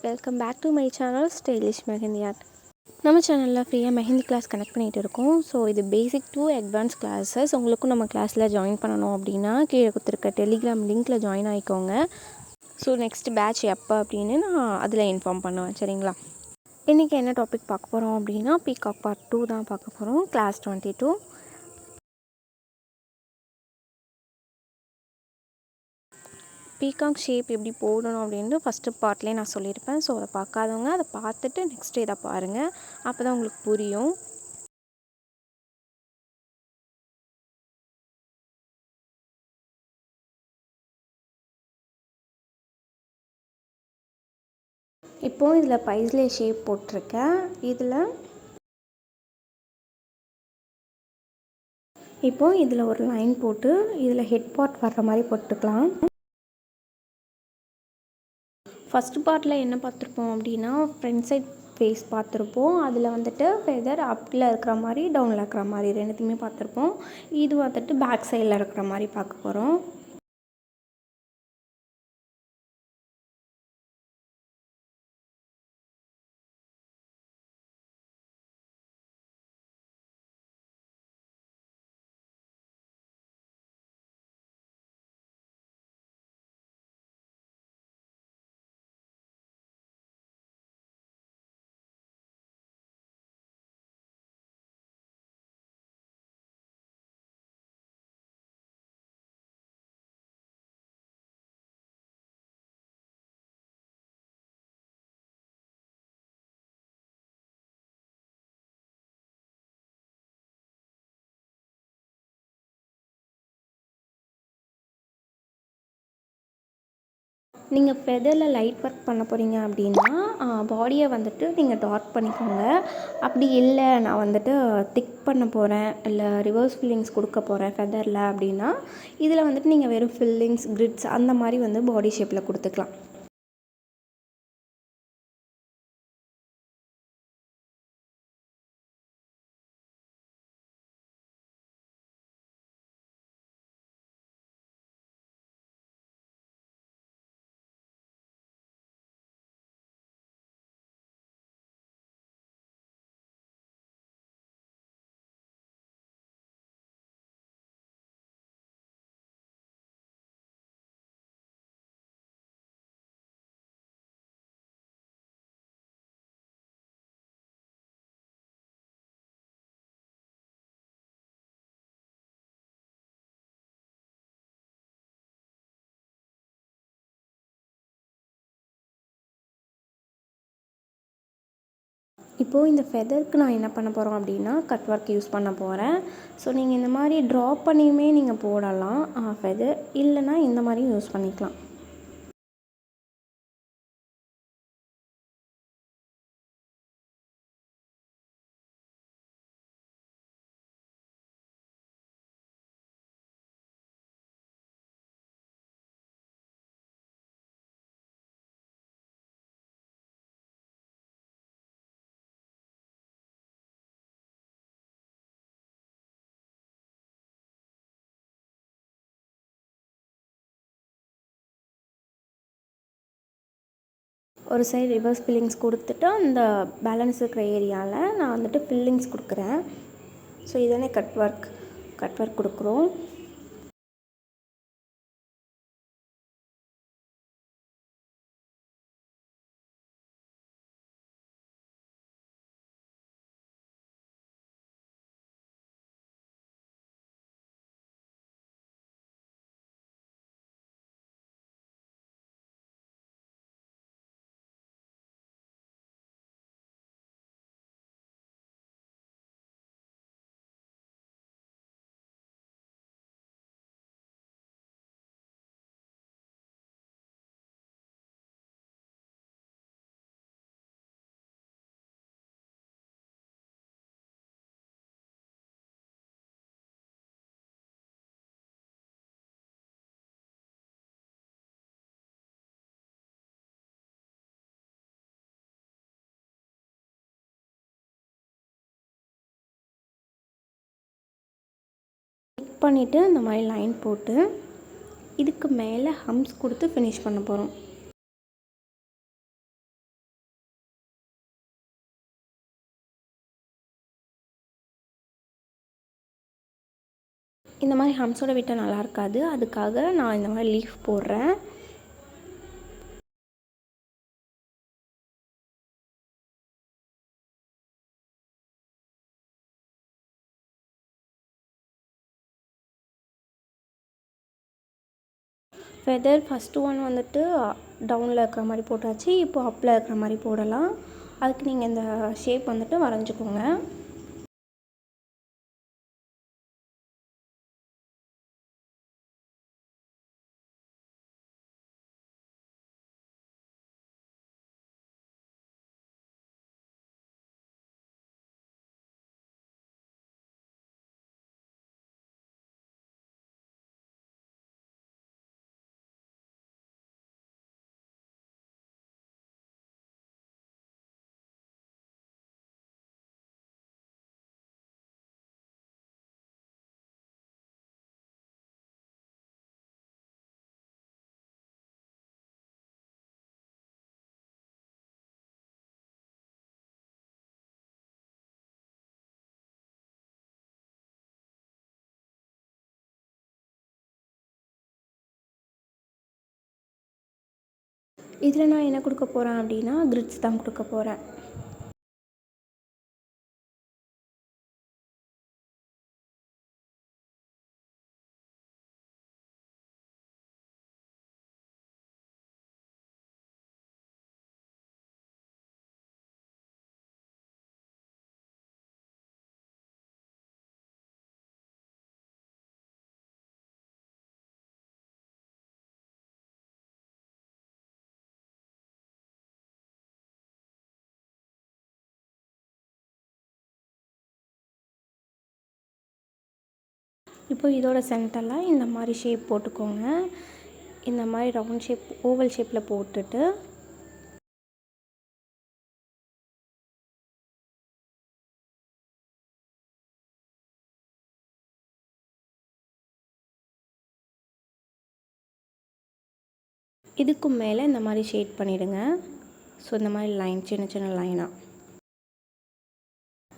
Welcome back to my channel stylish mehndi art. நம்ம சேனலில் ஃப்ரீயாக மெஹந்தி கிளாஸ் கனெக்ட் பண்ணிகிட்டு இருக்கோம். ஸோ இது பேசிக் டு அட்வான்ஸ் கிளாஸஸ். உங்களுக்கும் நம்ம கிளாஸில் ஜாயின் பண்ணணும் அப்படின்னா கீழே கொடுத்துருக்க டெலிகிராம் லிங்க்கில் ஜாயின் ஆகிக்கோங்க. ஸோ நெக்ஸ்ட் பேட்ச் எப்போ அப்படின்னு நான் அதில் இன்ஃபார்ம் பண்ணுவேன், சரிங்களா? இன்றைக்கி என்ன டாபிக் பார்க்க போகிறோம் அப்படின்னா பீகாக் பார்ட் 2 தான் பார்க்க போகிறோம். கிளாஸ் 22. பீகாக் ஷேப் எப்படி போடணும் அப்படின்ட்டு ஃபஸ்ட்டு பார்ட்லேயே நான் சொல்லியிருப்பேன். ஸோ அதை பார்க்காதவங்க அதை பார்த்துட்டு நெக்ஸ்ட் இதை பாருங்கள், அப்போ தான் உங்களுக்கு புரியும். இப்போது இதில் பைஸ்லே ஷேப் போட்டிருக்கேன். இதில் ஒரு லைன் போட்டு இதில் ஹெட் பார்ட் வர்ற மாதிரி போட்டுக்கலாம். ஃபஸ்ட்டு பார்ட்டில் என்ன பார்த்துருப்போம் அப்படின்னா ஃப்ரண்ட் சைட் ஃபேஸ் பார்த்துருப்போம். அதில் வந்துட்டு ஃபெதர் அப்பில் இருக்கிற மாதிரி டவுனில் இருக்கிற மாதிரி ரெண்டுத்தையுமே பார்த்துருப்போம். இது வந்துட்டு பேக் சைடில் இருக்கிற மாதிரி பார்க்க போகிறோம். நீங்கள் ஃபெதரில் லைட் ஒர்க் பண்ண போகிறீங்க அப்படின்னா பாடியை வந்துட்டு நீங்கள் டார்க் பண்ணிக்கோங்க. அப்படி இல்லை நான் வந்துட்டு திக் பண்ண போகிறேன், இல்லை ரிவர்ஸ் ஃபில்லிங்ஸ் கொடுக்க போகிறேன் ஃபெதரில் அப்படின்னா இதில் வந்துட்டு நீங்கள் வெறும் ஃபில்லிங்ஸ் கிரிட்ஸ் அந்த மாதிரி வந்து பாடி ஷேப்பில் கொடுத்துக்கலாம். இப்போது இந்த ஃபெதருக்கு நான் என்ன பண்ண போகிறோம் அப்படின்னா கட் ஒர்க் யூஸ் பண்ண போகிறேன். ஸோ நீங்கள் இந்த மாதிரி ட்ரா பண்ணியுமே நீங்கள் போடலாம் ஃபெதர், இல்லைனா இந்த மாதிரியும் யூஸ் பண்ணிக்கலாம். ஒரு சைடு ரிவர்ஸ் ஃபில்லிங்ஸ் கொடுத்துட்டு அந்த பேலன்ஸ் இருக்கிற ஏரியாவில் நான் வந்துட்டு ஃபில்லிங்ஸ் கொடுக்குறேன். ஸோ இதானே கட் ஒர்க் கொடுக்குறோம். பண்ணிவிட்டு இந்த மாதிரி லைன் போட்டு இதுக்கு மேலே ஹம்ஸ் கொடுத்து ஃபினிஷ் பண்ண போகிறோம். இந்த மாதிரி ஹம்ஸோட விட்டால் நல்லா இருக்காது, அதுக்காக நான் இந்த மாதிரி லீஃப் போடுறேன். ஃபெதர் ஃபஸ்ட்டு ஒன் வந்துட்டு டவுனில் இருக்கிற மாதிரி போட்டாச்சு. இப்போது அப்பில் இருக்கிற மாதிரி போடலாம். அதுக்கு நீங்கள் இந்த ஷேப் வந்துட்டு வரைஞ்சிக்கோங்க. இதில் நான் என்ன கொடுக்க போகிறேன் அப்படின்னா கிரிட்ஸ் தான் கொடுக்க போகிறேன். இப்போ இதோட சென்டரில் இந்த மாதிரி ஷேப் போட்டுக்கோங்க. இந்த மாதிரி ரவுண்ட் ஷேப் ஓவல் ஷேப்பில் போட்டுட்டு இதுக்கு மேலே இந்த மாதிரி ஷேட் பண்ணிவிடுங்க. ஸோ இந்த மாதிரி லைன் சின்ன சின்ன லைனாக.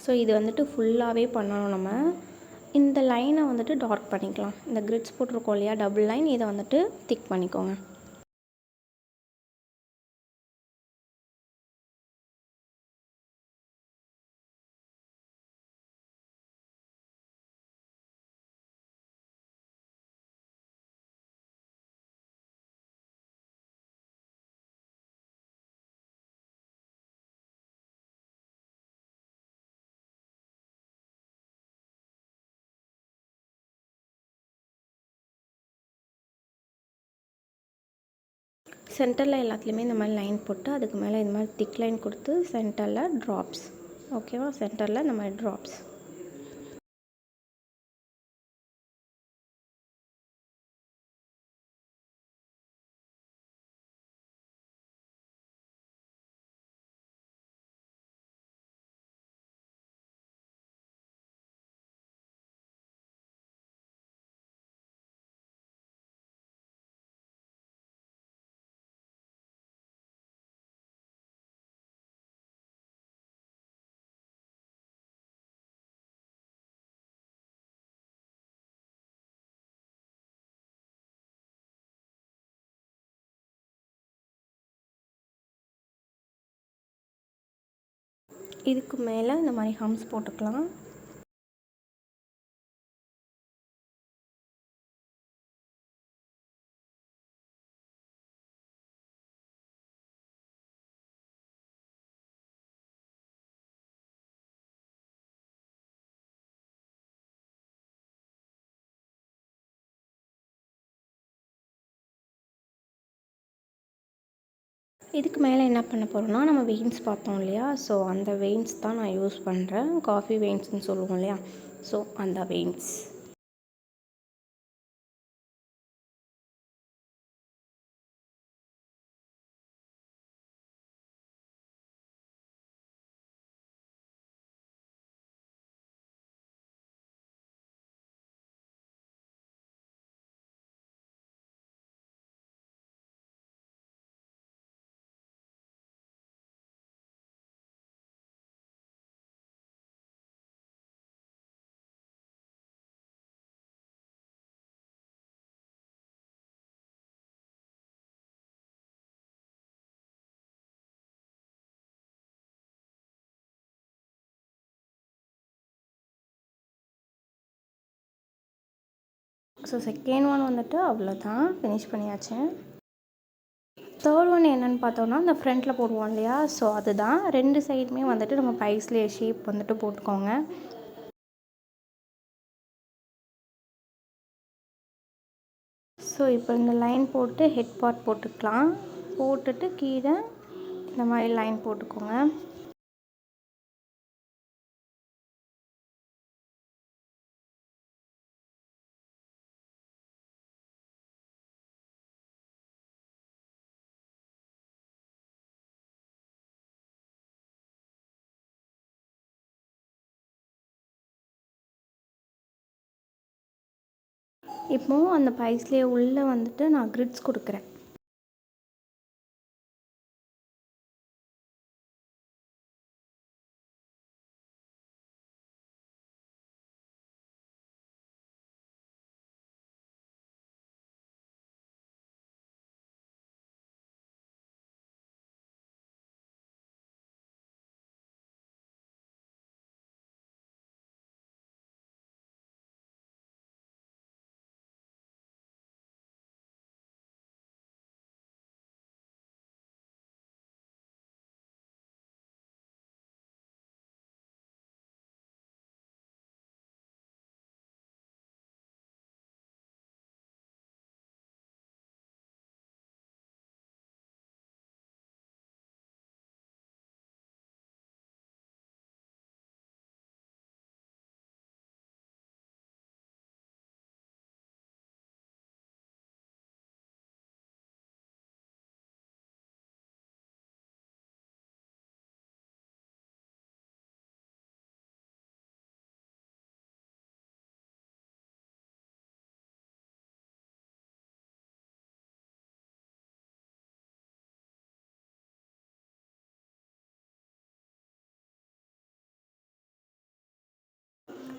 ஸோ இது வந்துட்டு ஃபுல்லாகவே பண்ணணும் நம்ம. இந்த லைனை வந்துட்டு டார்க் பண்ணிக்கலாம். இந்த கிரிட்ஸ் போட்டிருக்கோம் இல்லையா, டபுள் லைன், இதை வந்துட்டு திக் பண்ணிக்கோங்க. சென்டரில் எல்லாத்துலேயுமே இந்த மாதிரி லைன் போட்டு அதுக்கு மேலே இந்த மாதிரி திக் லைன் கொடுத்து சென்டரில் ட்ராப்ஸ். ஓகேவா? சென்டரில் இந்த மாதிரி ட்ராப்ஸ். இதுக்கு மேலே இந்த மாதிரி ஹம்ஸ் போட்டுக்கலாம். இதுக்கு மேலே என்ன பண்ண போகிறோம்னா, நம்ம வெயின்ஸ் பார்த்தோம் இல்லையா, ஸோ அந்த வெயின்ஸ் தான் நான் யூஸ் பண்ணுறேன். காஃபி வெயின்ஸ்னு சொல்லுவோம் இல்லையா, ஸோ அந்த வெயின்ஸ். ஸோ செகண்ட் ஒன் வந்துட்டு அவ்வளோதான், ஃபினிஷ் பண்ணியாச்சு. தேர்ட் ஒன் என்னென்னு பார்த்தோன்னா, அந்த ஃப்ரண்ட்டில் போடுவோம் இல்லையா, ஸோ அதுதான். 2 சைடுமே வந்துட்டு நம்ம பைஸ்லேயே ஷேப் வந்துட்டு போட்டுக்கோங்க. ஸோ இப்போ இந்த லைன் போட்டு ஹெட் பார்ட் போட்டுக்கலாம். போட்டுட்டு கீழே இந்த மாதிரி லைன் போட்டுக்கோங்க. இப்போது அந்த பைஸ்லேயே உள்ளே வந்துட்டு நான் கிரிட்ஸ் கொடுக்குறேன்.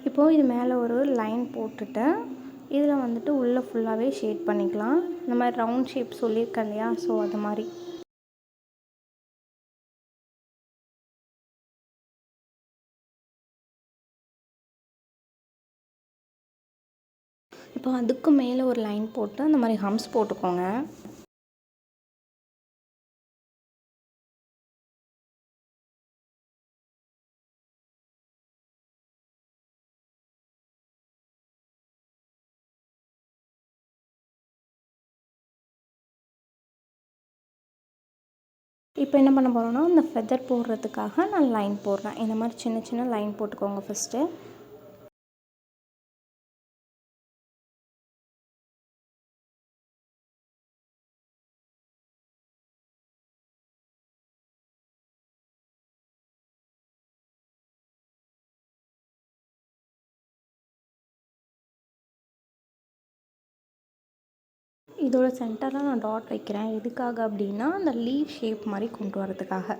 இப்போது இது மேலே ஒரு லைன் போட்டுட்டு இதில் வந்துட்டு உள்ளே ஃபுல்லாகவே ஷேட் பண்ணிக்கலாம். இந்த மாதிரி ரவுண்ட் ஷேப் சொல்லியிருக்கேன் இல்லையா, ஸோ அது மாதிரி. இப்போ அதுக்கு மேலே ஒரு லைன் போட்டு அந்த மாதிரி ஹம்ஸ் போட்டுக்கோங்க. இப்போ என்ன பண்ண போகிறோன்னா, அந்த ஃபெதர் போடுறதுக்காக நான் லைன் போடுறேன். இந்த மாதிரி சின்ன சின்ன லைன் போட்டுக்கோங்க ஃபஸ்ட்டு. இதோட சென்டரில் நான் டாட் வைக்கிறேன். எதுக்காக அப்படின்னா, அந்த லீவ் ஷேப் மாதிரி கொண்டு வரதுக்காக.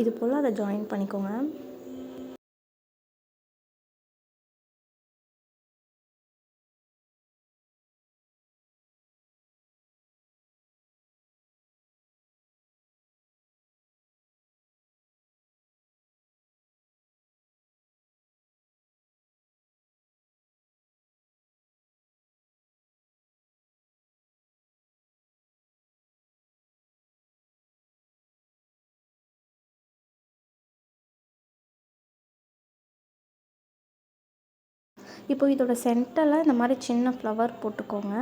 இது போல் அதை ஜாயின் பண்ணிக்கோங்க. இப்போ இதோட சென்டரில் இந்த மாதிரி சின்ன ஃப்ளவர் போட்டுக்கோங்க.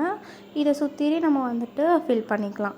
இதை சுற்றி நம்ம வந்துட்டு ஃபில் பண்ணிக்கலாம்.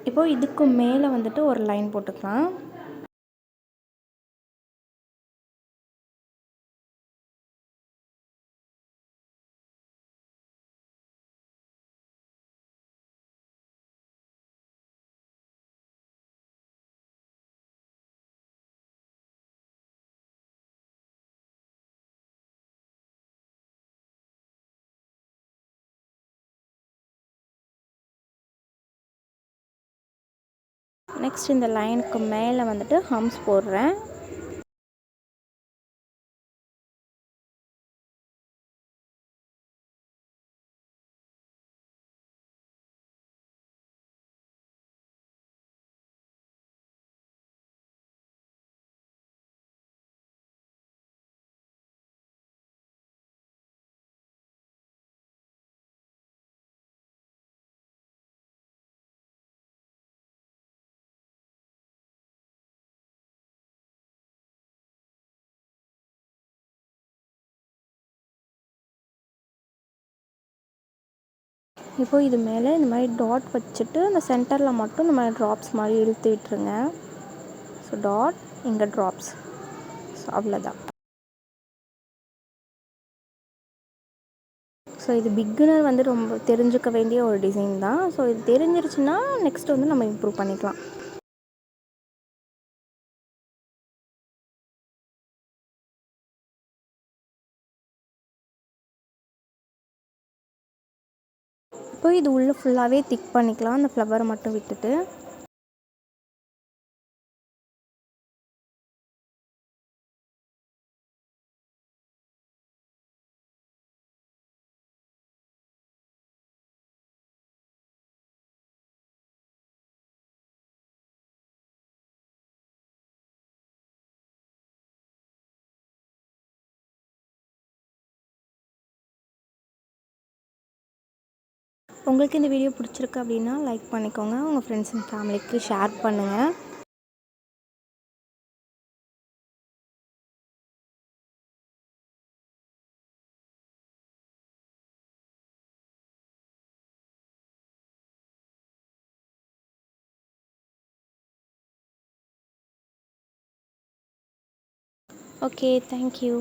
இப்போது இதுக்கு மேலே வந்துட்டு ஒரு லைன் போட்டுக்கலாம். நெக்ஸ்ட் இந்த லைனுக்கு மேலே வந்துட்டு ஹம்ஸ் போடுறேன். இப்போது இது மேலே இந்த மாதிரி டாட் வச்சுட்டு அந்த சென்டரில் மட்டும் இந்த மாதிரி ட்ராப்ஸ் மாதிரி இழுத்து விட்டுருங்க. ஸோ டாட், இங்கே ட்ராப்ஸ். ஸோ அவ்வளோதான். ஸோ இது பிகினர் வந்து ரொம்ப தெரிஞ்சுக்க வேண்டிய ஒரு டிசைன் தான். ஸோ இது தெரிஞ்சிருச்சுன்னா நெக்ஸ்ட் வந்து நம்ம இம்ப்ரூவ் பண்ணிக்கலாம். இப்போ இது உள்ளே ஃபுல்லாகவே திக் பண்ணிக்கலாம், அந்த ஃப்ளவரை மட்டும் விட்டுட்டு. உங்களுக்கு இந்த வீடியோ பிடிச்சிருக்கு அப்படின்னா லைக் பண்ணிக்கோங்க, உங்கள் ஃப்ரெண்ட்ஸ் அண்ட் ஃபேமிலிக்கு ஷேர் பண்ணுங்கள். Okay, thank you.